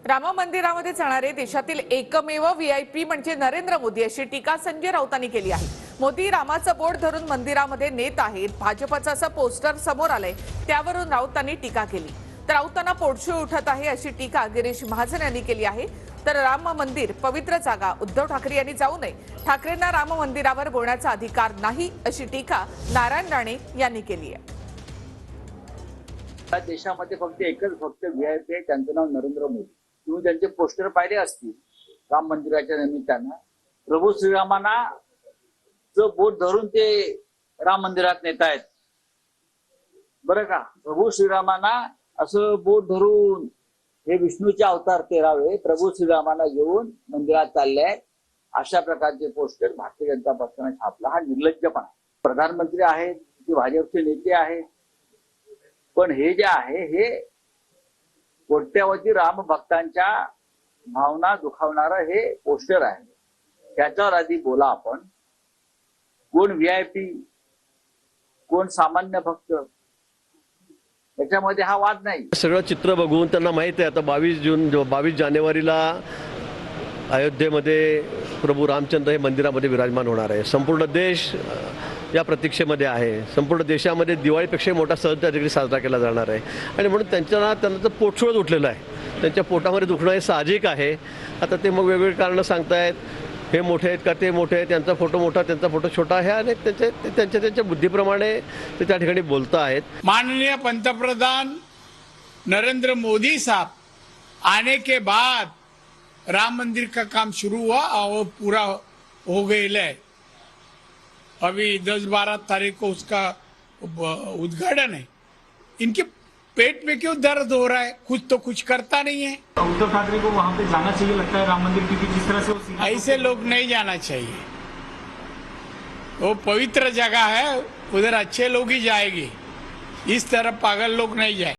राम मंदिरामध्ये जाणारे देशातील एकमेव व्हीआयपी म्हणजे नरेंद्र मोदी अशी टीका संजय राऊतांनी केली आहे। मोदी रामाचं बोट धरून मंदिरामध्ये नेत आहेत, भाजपचं असं पोस्टर समोर आलंय, त्यावरून राऊतांनी टीका केली। तर राऊतांना पोटशूळ उठत आहे अशी टीका गिरीश महाजन यांनी केली आहे। तर राम मंदिर पवित्र जागा, उद्धव ठाकरे यांनी जाऊ नये, ठाकरेंना राम मंदिरावर बोलण्याचा अधिकार नाही अशी टीका नारायण राणे यांनी केली आहे। देशामध्ये फक्त व्हीआयपी आहे, त्यांचं नाव नरेंद्र मोदी। तुम्ही त्यांचे पोस्टर पाहिले असतील राम मंदिराच्या निमित्तानं, प्रभू श्रीरामांना जो बोट धरून ते राम मंदिरात नेत आहेत बरं का। प्रभू श्रीरामांना असं बोट धरून हे विष्णूचे अवतार 13वे प्रभू श्रीरामांना घेऊन मंदिरात चालले आहेत, अशा प्रकारचे पोस्टर भारतीय जनता पक्षाने छापला। हा निर्लज्जपणा। प्रधानमंत्री आहेत, ते भाजपचे नेते आहेत, पण हे जे आहे हे कोट्यावधी राम भक्तांच्या भावना दुखावणारं हे पोस्टर आहे। त्याच्यावर आधी बोला आपण। कोण व्हीआयपी, कोण सामान्य भक्त, याच्यामध्ये हा वाद नाही। सगळं चित्र बघून त्यांना माहिती आहे आता 22 जानेवारीला अयोध्येमध्ये प्रभू रामचंद्र हे मंदिरामध्ये विराजमान होणार आहे। संपूर्ण देश या प्रतीक्षेमध्ये आहे। संपूर्ण देशामध्ये दिवाळीपेक्षा मोठा सण त्या ठिकाणी साजरा केला जाणार आहे आणि म्हणून त्यांचं पोटशूळच उठलेलं आहे। त्यांच्या पोटामध्ये दुखणं हे साहजिक आहे। आता ते मग वेगवेगळी कारणं सांगतायत, हे मोठे आहेत का ते मोठे आहेत, त्यांचा फोटो मोठा त्यांचा फोटो छोटा आहे, आणि त्यांच्या बुद्धीप्रमाणे ते त्या ठिकाणी बोलता आहेत। माननीय पंतप्रधान नरेंद्र मोदी साहब आने के बाद राम मंदिर का काम शुरू हुआ और पूरा हो गया है। अभी 10-12 तारीख को उसका उद्घाटन है। इनके पेट में क्यों दर्द हो रहा है? कुछ तो कुछ करता नहीं है। उद्धव ठाकरे को वहां पे जाना चाहिए लगता है राम मंदिर, क्योंकि जिस तरह से ऐसे लोग नहीं जाना चाहिए। वो पवित्र जगह है, उधर अच्छे लोग ही जाएंगे, इस तरह पागल लोग नहीं जाए।